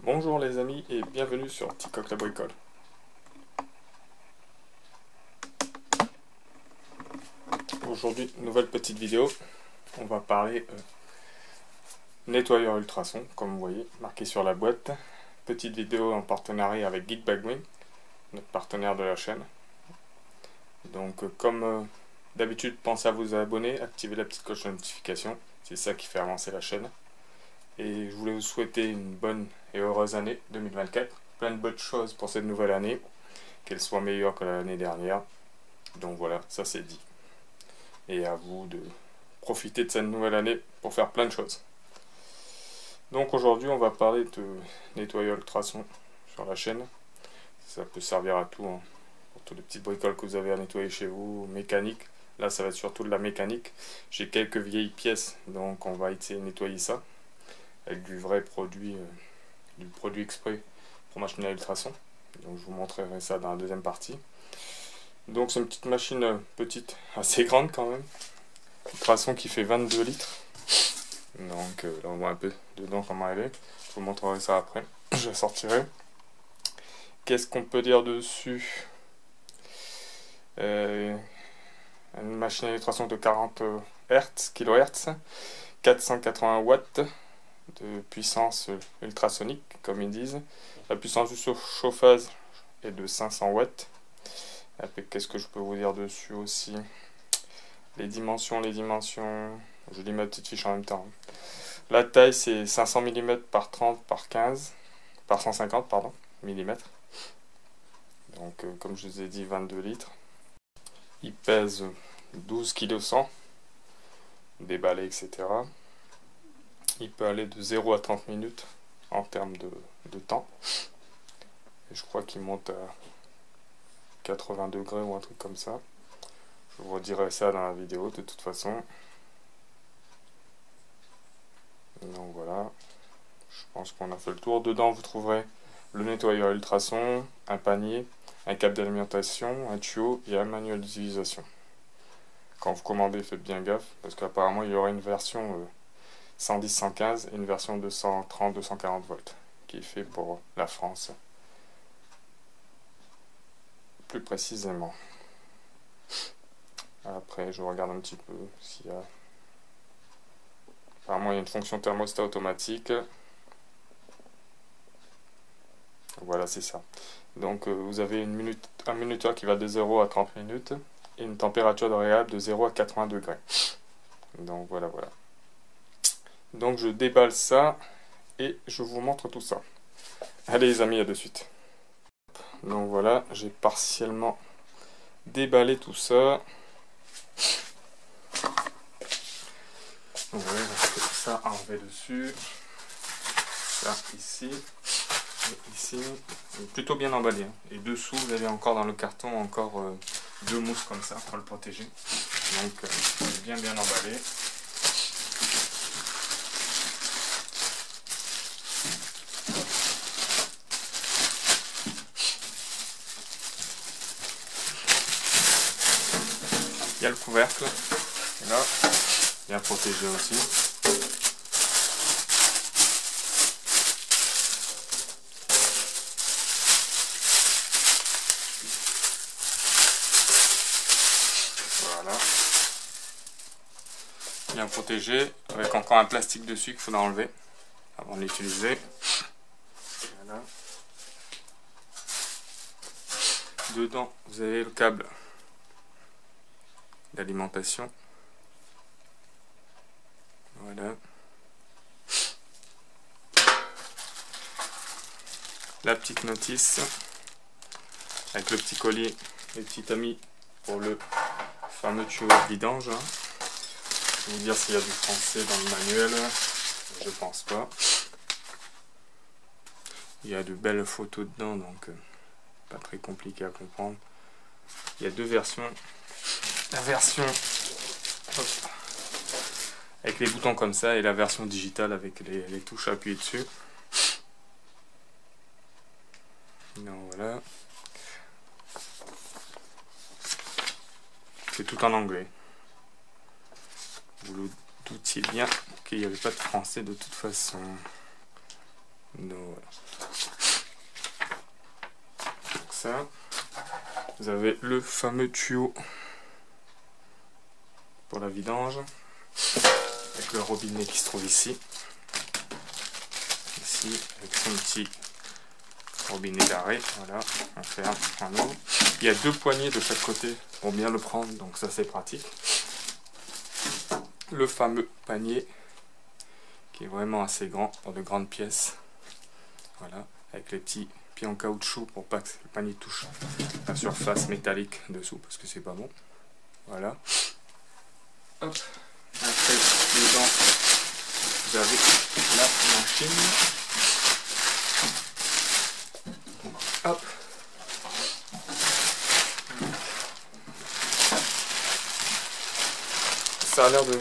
Bonjour les amis et bienvenue sur Ticoc la bricole. Aujourd'hui, nouvelle petite vidéo. On va parler nettoyeur ultrason, comme vous voyez, marqué sur la boîte. Petite vidéo en partenariat avec Geekbagwing, notre partenaire de la chaîne. Donc comme d'habitude, pensez à vous abonner, activez la petite cloche de notification. C'est ça qui fait avancer la chaîne. Et je voulais vous souhaiter une bonne et heureuse année 2024. Plein de bonnes choses pour cette nouvelle année. Qu'elle soit meilleure que l'année dernière. Donc voilà, ça c'est dit. Et à vous de profiter de cette nouvelle année pour faire plein de choses. Donc aujourd'hui on va parler de nettoyeur ultrason sur la chaîne. Ça peut servir à tout, hein. Pour toutes les petites bricoles que vous avez à nettoyer chez vous, mécanique. Là ça va être surtout de la mécanique. J'ai quelques vieilles pièces, donc on va essayer de nettoyer ça avec du vrai produit, du produit exprès pour machine à ultrason. Donc je vous montrerai ça dans la deuxième partie. Donc c'est une petite machine petite, assez grande quand même. Ultrason qui fait 22 litres. Donc là on voit un peu dedans comment elle est. Je vous montrerai ça après. Je la sortirai. Qu'est-ce qu'on peut dire dessus? Une machine à ultrason de 40 kHz, 480 watts de puissance ultrasonique, comme ils disent. La puissance du chauffage est de 500 watts. Qu'est-ce que je peux vous dire dessus aussi? Les dimensions. Je lis ma petite fiche en même temps. La taille c'est 500 mm par 30 par 15 par 150 pardon, mm. Donc comme je vous ai dit, 22 litres. Il pèse 12 kg 100, déballé, etc. Il peut aller de 0 à 30 minutes en termes de temps. Et je crois qu'il monte à 80 degrés ou un truc comme ça. Je vous redirai ça dans la vidéo de toute façon. Donc voilà. Je pense qu'on a fait le tour. Dedans vous trouverez le nettoyeur ultrason, un panier, un câble d'alimentation, un tuyau et un manuel d'utilisation. Quand vous commandez, faites bien gaffe, parce qu'apparemment il y aura une version 110-115 et une version 230-240 volts, qui est fait pour la France, plus précisément. Après, je regarde un petit peu s'il y a... Apparemment il y a une fonction thermostat automatique. Voilà, c'est ça. Donc vous avez un minuteur qui va de 0 à 30 minutes et une température variable de 0 à 80 degrés. Donc voilà. Donc je déballe ça et je vous montre tout ça. Allez les amis, à de suite. Donc voilà, j'ai partiellement déballé tout ça. Donc voilà, j'ai ça enlevé dessus. Ça ici. Ici, plutôt bien emballé, hein. Et dessous vous avez encore dans le carton encore deux mousses comme ça pour le protéger. Donc bien emballé. Il y a le couvercle, et là, bien protégé aussi. Voilà. Bien protégé, avec encore un plastique dessus qu'il faudra enlever avant de l'utiliser. Voilà. Dedans, vous avez le câble d'alimentation. Voilà. La petite notice avec le petit collier et petit tamis pour le fameux tuyau de vidange. Je vais vous dire s'il y a du français dans le manuel. Je pense pas. Il y a de belles photos dedans, donc pas très compliqué à comprendre. Il y a deux versions. La version avec les boutons comme ça et la version digitale avec les touches à appuyer dessus. Donc voilà. C'est tout en anglais. Vous le doutiez bien qu'il n'y avait pas de français de toute façon. Donc voilà. ça. Vous avez le fameux tuyau pour la vidange, avec le robinet qui se trouve ici. Ici, avec son petit robinet d'arrêt. Voilà, on ferme, on ouvre. Il y a 2 poignées de chaque côté pour bien le prendre, donc ça c'est pratique. Le fameux panier, qui est vraiment assez grand pour de grandes pièces. Voilà, avec les petits pieds en caoutchouc pour pas que le panier touche la surface métallique dessous, parce que c'est pas bon. Voilà. Hop. Après, dedans, vous avez la machine. Hop. Ça a l'air de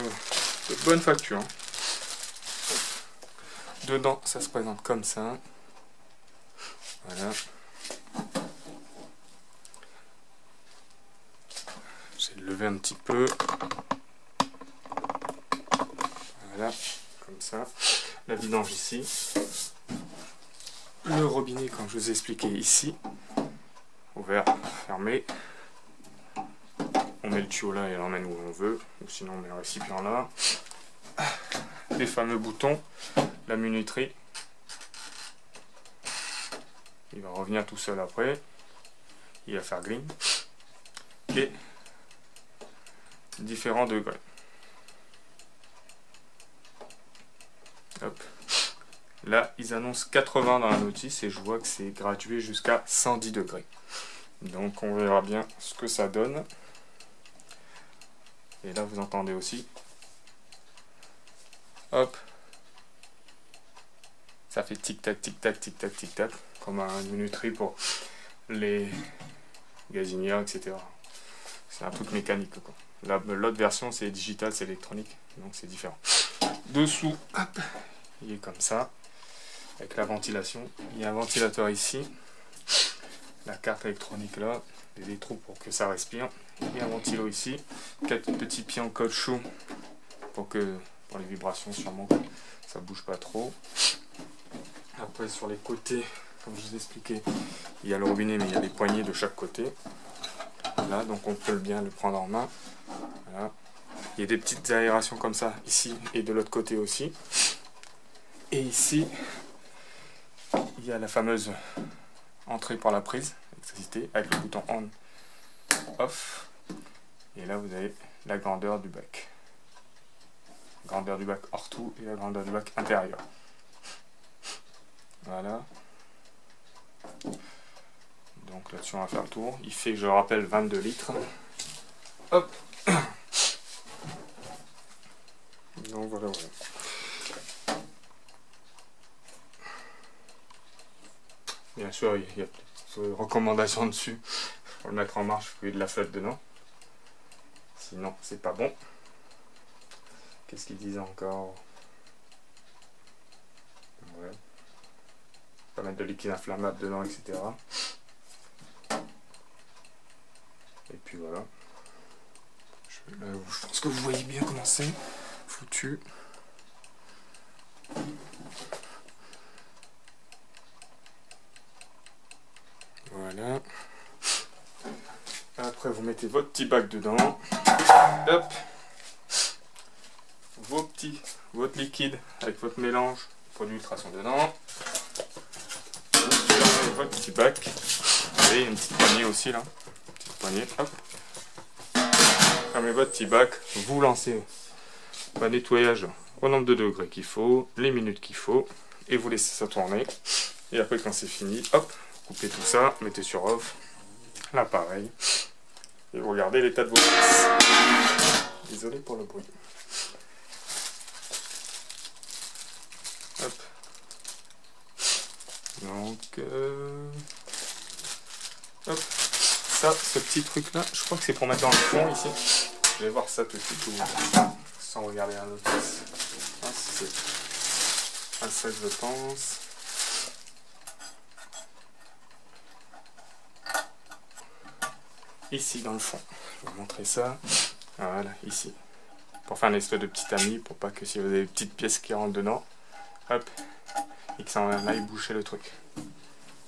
bonne facture. Hein. Dedans, ça se présente comme ça. Voilà. J'ai levé un petit peu. Voilà, comme ça. La vidange ici. Le robinet, comme je vous ai expliqué, ici. Ouvert, fermé. On met le tuyau là et on l'emmène où on veut. Ou sinon on met le récipient là. Les fameux boutons. La minuterie. Il va revenir tout seul après. Il va faire gling. Et différents degrés. Hop. Là, ils annoncent 80 dans la notice et je vois que c'est gradué jusqu'à 110 degrés. Donc on verra bien ce que ça donne. Et là, vous entendez aussi. Hop. Ça fait tic-tac, tic-tac, tic-tac, tic-tac. Comme une minuterie pour les gazinières, etc. C'est un truc mécanique, quoi. L'autre version, c'est digital, c'est électronique. Donc c'est différent. Dessous, hop, il est comme ça. Avec la ventilation. Il y a un ventilateur ici. La carte électronique là. Des trous pour que ça respire. Il y a un ventilo ici. 4 petits pieds en caoutchouc pour les vibrations sûrement que ça bouge pas trop. Après sur les côtés, comme je vous ai expliqué, il y a le robinet mais il y a des poignées de chaque côté. Là, donc on peut bien le prendre en main. Voilà. Il y a des petites aérations comme ça ici et de l'autre côté aussi. Et ici, il y a la fameuse entrée par la prise électricité avec le bouton on off. Et là vous avez la grandeur du bac. Grandeur du bac hors tout et la grandeur du bac intérieur. Voilà. Donc là-dessus on va faire le tour. Il fait, je rappelle, 22 litres. Hop. Donc voilà. Bien sûr, il y a des recommandations dessus. Pour le mettre en marche, il faut qu'il y ait de la flotte dedans. Sinon, c'est pas bon. Qu'est-ce qu'il disait encore? Ouais. Pas mettre de liquide inflammable dedans, etc. Et puis voilà. Je pense que vous voyez bien comment c'est foutu. Voilà. Après, vous mettez votre petit bac dedans. Hop. Votre liquide avec votre mélange produit ultrason dedans. Vous fermez votre petit bac. Et une petite poignée aussi là. Une petite poignée. Hop. Fermez votre petit bac. Vous lancez le nettoyage au nombre de degrés qu'il faut, les minutes qu'il faut. Et vous laissez ça tourner. Et après, quand c'est fini, hop. Coupez tout ça, mettez sur off, l'appareil, et vous regardez l'état de vos pièces. Désolé pour le bruit. Hop. Donc, hop. Ça, ce petit truc là, je crois que c'est pour mettre dans le fond ici. Je vais voir ça tout de suite, sans regarder la notice. Ah, c'est à ça que je pense. Ici dans le fond, je vais vous montrer ça. Voilà, ici. Pour faire une espèce de petit tamis, pour pas que si vous avez des petites pièces qui rentrent dedans, hop, et que ça en aille boucher le truc.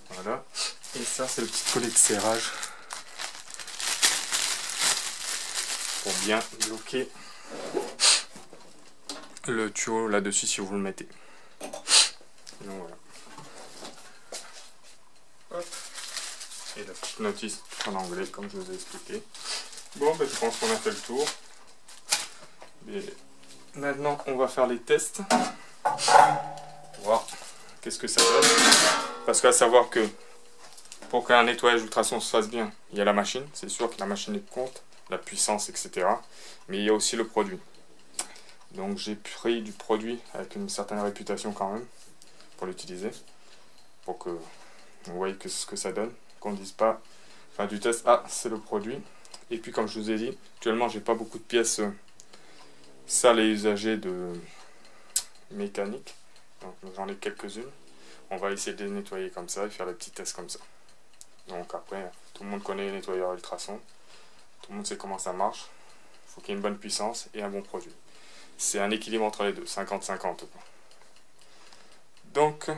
Voilà. Et ça, c'est le petit collet de serrage pour bien bloquer le tuyau là-dessus si vous le mettez. Donc voilà. Hop. Et la petite notice en anglais comme je vous ai expliqué. Bon, ben, je pense qu'on a fait le tour. Et maintenant, on va faire les tests. Voir qu'est-ce que ça donne. Parce qu'à savoir que pour qu'un nettoyage ultrason se fasse bien, il y a la machine. C'est sûr que la machine compte, la puissance, etc. Mais il y a aussi le produit. Donc j'ai pris du produit avec une certaine réputation quand même pour l'utiliser. Pour que vous voyez ce que ça donne. Qu'on ne dise pas, enfin du test, ah c'est le produit. Et puis comme je vous ai dit, actuellement j'ai pas beaucoup de pièces sales et usagées de mécanique. Donc j'en ai quelques-unes. On va essayer de les nettoyer comme ça et faire les petits tests comme ça. Donc après, tout le monde connaît les nettoyeurs ultrasons. Tout le monde sait comment ça marche. Il faut qu'il y ait une bonne puissance et un bon produit. C'est un équilibre entre les deux, 50-50. Donc,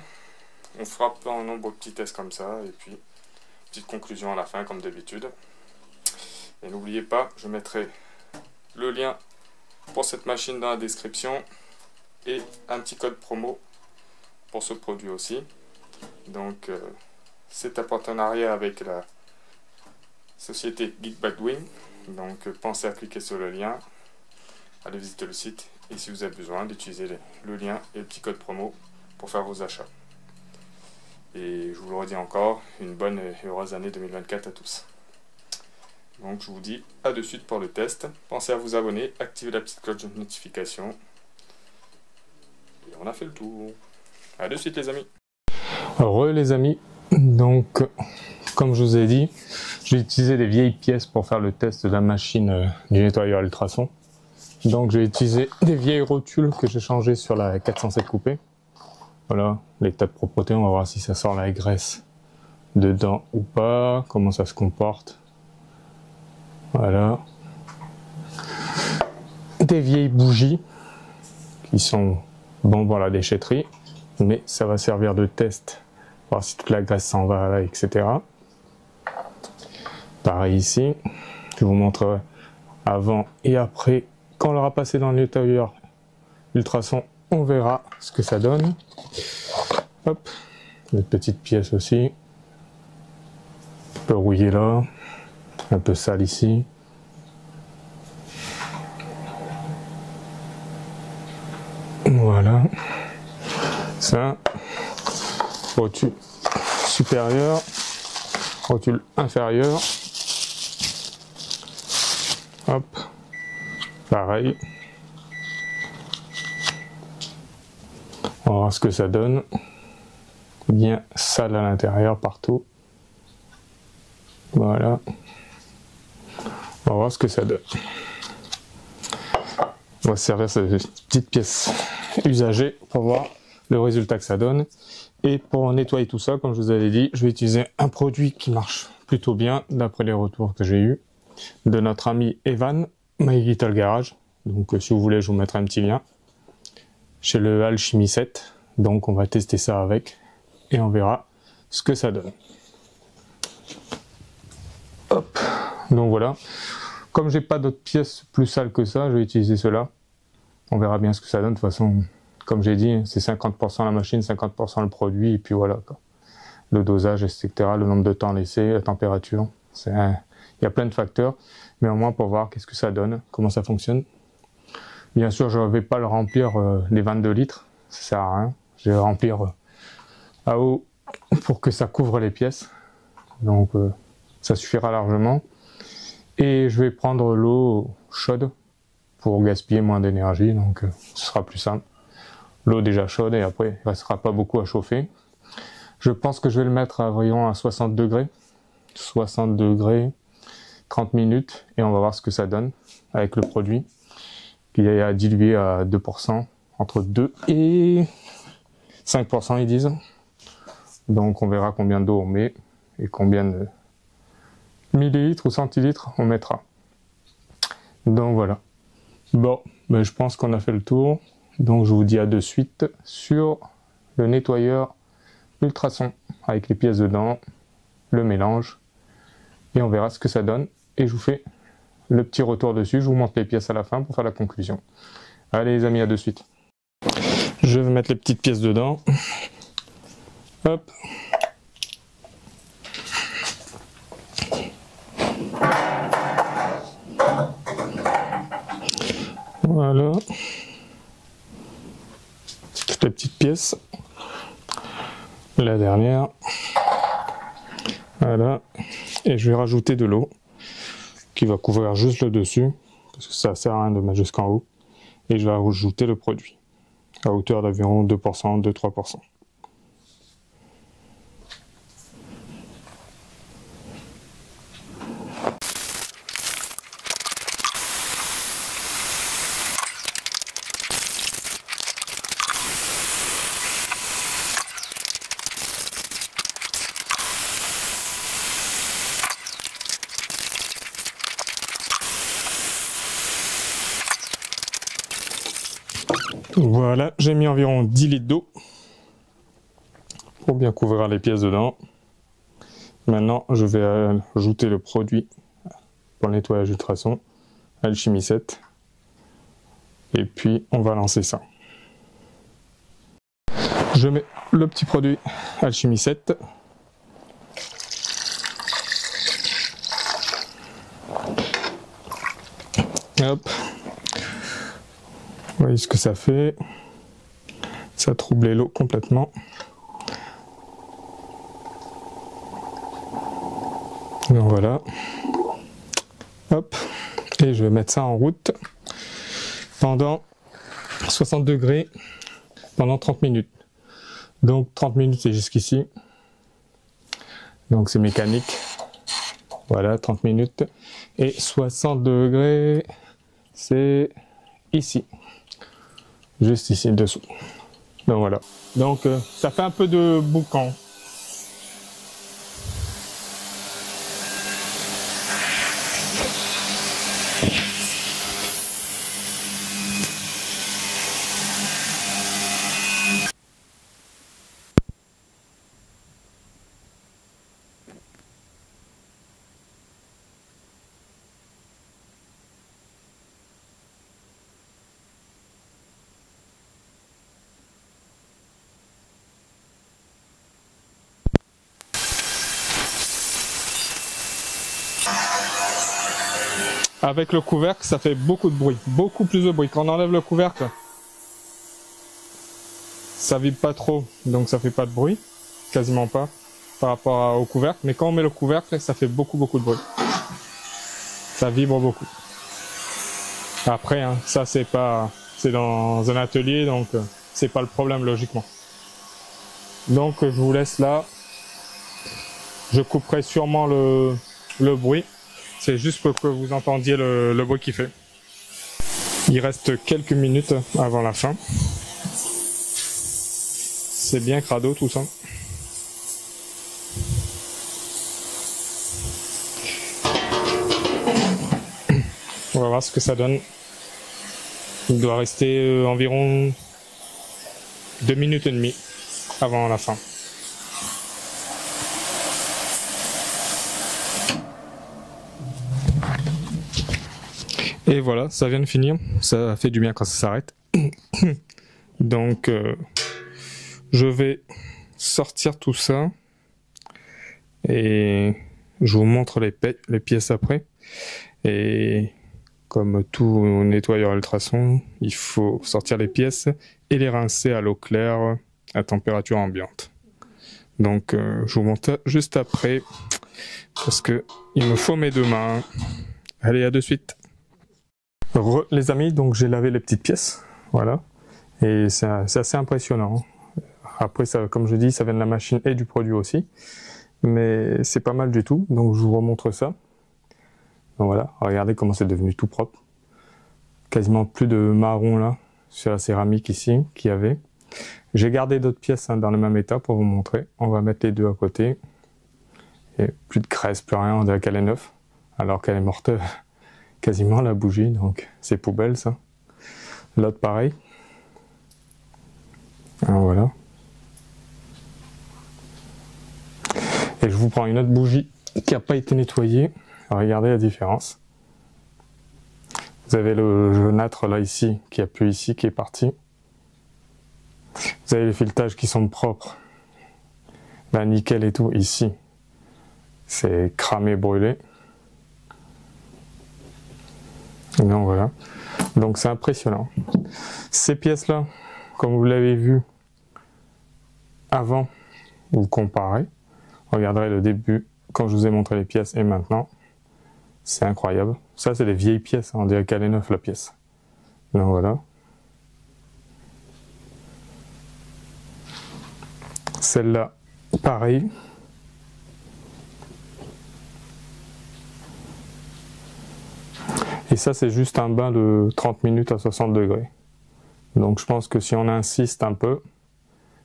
on fera un nombre de petits tests comme ça. Et puis, petite conclusion à la fin, comme d'habitude. Et n'oubliez pas, je mettrai le lien pour cette machine dans la description. Et un petit code promo pour ce produit aussi. Donc, c'est un partenariat avec la société Geekbagwing. Donc pensez à cliquer sur le lien, allez visiter le site et si vous avez besoin d'utiliser le lien et le petit code promo pour faire vos achats. Et je vous le redis encore, une bonne et heureuse année 2024 à tous. Donc je vous dis à de suite pour le test. Pensez à vous abonner, activer la petite cloche de notification. Et on a fait le tour. À de suite les amis. Heureux les amis, donc comme je vous ai dit, j'ai utilisé des vieilles pièces pour faire le test de la machine du nettoyeur ultrason. Donc j'ai utilisé des vieilles rotules que j'ai changées sur la 407 coupée. Voilà, l'état de propreté, on va voir si ça sort la graisse dedans ou pas, comment ça se comporte. Voilà. Des vieilles bougies qui sont bons pour la déchetterie, mais ça va servir de test, voir si toute la graisse s'en va là, etc. Pareil ici, je vous montrerai avant et après. Quand on l'aura passé dans le nettoyeur ultrason, on verra ce que ça donne. Hop, une petite pièce aussi, un peu rouillé là, un peu sale ici. Voilà, ça, rotule supérieure, rotule inférieure. Hop, pareil. On va voir ce que ça donne. Bien sale à l'intérieur partout. Voilà. On va voir ce que ça donne. On va se servir cette petite pièce usagée pour voir le résultat que ça donne. Et pour nettoyer tout ça, comme je vous avais dit, je vais utiliser un produit qui marche plutôt bien d'après les retours que j'ai eus de notre ami Evan, My Little Garage. Donc si vous voulez, je vous mettrai un petit lien. Chez le Alchemy 7. Donc on va tester ça avec et on verra ce que ça donne. Hop. Donc voilà. Comme j'ai pas d'autres pièces plus sales que ça, je vais utiliser cela. On verra bien ce que ça donne. De toute façon, comme j'ai dit, c'est 50% la machine, 50% le produit, et puis voilà, quoi. Le dosage, etc., le nombre de temps laissé, la température. Il y a plein de facteurs, mais au moins pour voir qu'est-ce que ça donne, comment ça fonctionne. Bien sûr, je ne vais pas le remplir les 22 litres, ça sert à rien. Je vais le remplir à eau pour que ça couvre les pièces. Donc ça suffira largement. Et je vais prendre l'eau chaude pour gaspiller moins d'énergie, donc ce sera plus simple. L'eau déjà chaude et après il ne restera pas beaucoup à chauffer. Je pense que je vais le mettre à environ à 60 degrés. 60 degrés, 30 minutes, et on va voir ce que ça donne avec le produit qui est à diluer à 2%, entre 2 et 5% ils disent. Donc on verra combien d'eau on met et combien de millilitres ou centilitres on mettra. Donc voilà. Bon, ben je pense qu'on a fait le tour. Donc je vous dis à de suite sur le nettoyeur ultrason avec les pièces dedans le mélange et on verra ce que ça donne. Et je vous fais le petit retour dessus, je vous montre les pièces à la fin pour faire la conclusion. Allez les amis, à de suite. Je vais mettre les petites pièces dedans. Hop. Voilà. Toutes les petites pièces. La dernière. Voilà. Et je vais rajouter de l'eau qui va couvrir juste le dessus parce que ça sert à rien de mettre jusqu'en haut. Et je vais rajouter le produit à hauteur d'environ 2%, 2-3%. Voilà, j'ai mis environ 10 litres d'eau pour bien couvrir les pièces dedans. Maintenant, je vais ajouter le produit pour le nettoyage ultrason, Alchimie 7. Et puis, on va lancer ça. Je mets le petit produit Alchimie 7. Hop. Vous voyez ce que ça fait. Ça trouble l'eau complètement. Donc voilà. Hop. Et je vais mettre ça en route pendant 60 degrés pendant 30 minutes. Donc 30 minutes c'est jusqu'ici. Donc c'est mécanique. Voilà, 30 minutes. Et 60 degrés, c'est ici. Juste ici dessous. Donc voilà. Donc ça fait un peu de boucan. Avec le couvercle, ça fait beaucoup de bruit, beaucoup plus de bruit. Quand on enlève le couvercle, ça vibre pas trop, donc ça fait pas de bruit, quasiment pas, par rapport au couvercle. Mais quand on met le couvercle, ça fait beaucoup de bruit. Ça vibre beaucoup. Après, hein, ça c'est dans un atelier, donc c'est pas le problème logiquement. Donc je vous laisse là. Je couperai sûrement le bruit. C'est juste pour que vous entendiez le bruit qu'il fait. Il reste quelques minutes avant la fin. C'est bien crado tout ça. On va voir ce que ça donne. Il doit rester environ 2 minutes et demie avant la fin. Et voilà, ça vient de finir. Ça fait du bien quand ça s'arrête. Donc, je vais sortir tout ça. Et je vous montre les pièces après. Et comme tout nettoyeur ultrason, il faut sortir les pièces et les rincer à l'eau claire à température ambiante. Donc, je vous montre juste après. Parce que il me faut mes 2 mains. Allez, à de suite. Les amis, donc j'ai lavé les petites pièces, voilà, et c'est assez impressionnant. Après, ça, comme je dis, ça vient de la machine et du produit aussi, mais c'est pas mal du tout, donc je vous remontre ça. Donc voilà, regardez comment c'est devenu tout propre. Quasiment plus de marron là, sur la céramique ici, qu'il y avait. J'ai gardé d'autres pièces dans le même état pour vous montrer. On va mettre les deux à côté. Et plus de graisse, plus rien, on dirait qu'elle est neuve, alors qu'elle est morte. Quasiment la bougie, donc c'est poubelle ça. L'autre pareil. Alors, voilà. Et je vous prends une autre bougie qui n'a pas été nettoyée. Regardez la différence. Vous avez le jaunâtre là ici, qui a plus ici, qui est parti. Vous avez les filetages qui sont propres. Là, nickel et tout, ici. C'est cramé, brûlé. Donc voilà. Donc c'est impressionnant. Ces pièces-là, comme vous l'avez vu avant, vous comparez. Regarderez le début, quand je vous ai montré les pièces, et maintenant. C'est incroyable. Ça, c'est des vieilles pièces. On dirait qu'elle est neuve, la pièce. Donc voilà. Celle-là, pareil. Et ça, c'est juste un bain de 30 minutes à 60 degrés. Donc je pense que si on insiste un peu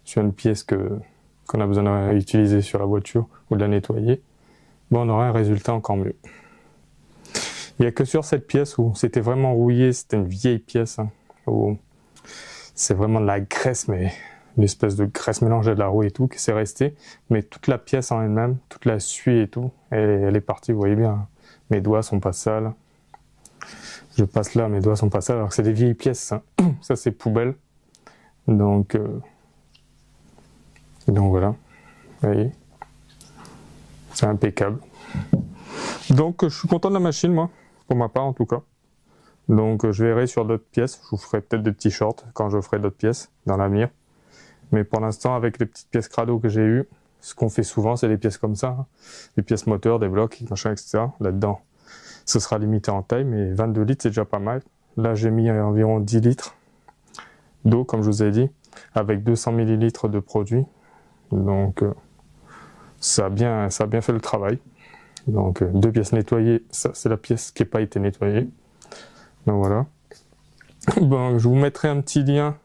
sur une pièce qu'on a besoin d'utiliser sur la voiture ou de la nettoyer, bon, on aura un résultat encore mieux. Il n'y a que sur cette pièce où c'était vraiment rouillé, c'était une vieille pièce, hein, où c'est vraiment de la graisse, mais une espèce de graisse mélangée à de la rouille et tout, qui s'est restée. Mais toute la pièce en elle-même, toute la suie et tout, elle est partie, vous voyez bien. Hein. Mes doigts sont pas sales. Je passe là, mes doigts sont pas sales, alors que c'est des vieilles pièces, ça, ça c'est poubelle. Donc voilà, vous voyez, c'est impeccable. Donc je suis content de la machine, moi, pour ma part en tout cas. Donc je verrai sur d'autres pièces, je vous ferai peut-être des petits shorts quand je ferai d'autres pièces dans l'avenir. Mais pour l'instant, avec les petites pièces crado que j'ai eues, ce qu'on fait souvent, c'est des pièces comme ça, hein. Des pièces moteurs, des blocs, machin, etc. Là-dedans, ce sera limité en taille, mais 22 litres, c'est déjà pas mal. Là, j'ai mis environ 10 litres d'eau, comme je vous ai dit, avec 200 ml de produit. Donc, ça a bien fait le travail. Donc, 2 pièces nettoyées, ça, c'est la pièce qui n'a pas été nettoyée. Donc, voilà. Bon, je vous mettrai un petit lien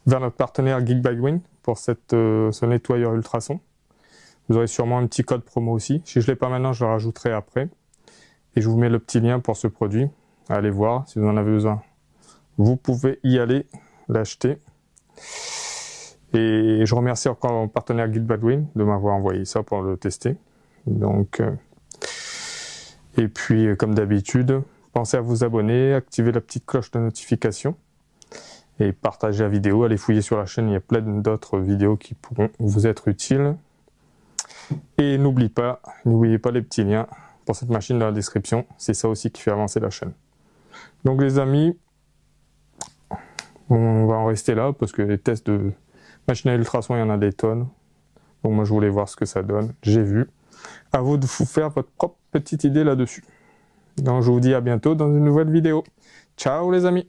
vers notre partenaire Geek-Bag-Wing pour ce nettoyeur ultrason. Vous aurez sûrement un petit code promo aussi. Si je ne l'ai pas maintenant, je le rajouterai après. Et je vous mets le petit lien pour ce produit. Allez voir si vous en avez besoin. Vous pouvez y aller, l'acheter. Et je remercie encore mon partenaire Geek-Bag-Wing de m'avoir envoyé ça pour le tester. Donc, et puis, comme d'habitude, pensez à vous abonner, activer la petite cloche de notification et partager la vidéo. Allez fouiller sur la chaîne, il y a plein d'autres vidéos qui pourront vous être utiles. Et n'oubliez pas les petits liens pour cette machine dans la description. C'est ça aussi qui fait avancer la chaîne. Donc les amis, on va en rester là parce que les tests de machine à ultrason, il y en a des tonnes. Donc moi je voulais voir ce que ça donne. J'ai vu. À vous de vous faire votre propre petite idée là-dessus. Donc je vous dis à bientôt dans une nouvelle vidéo. Ciao les amis!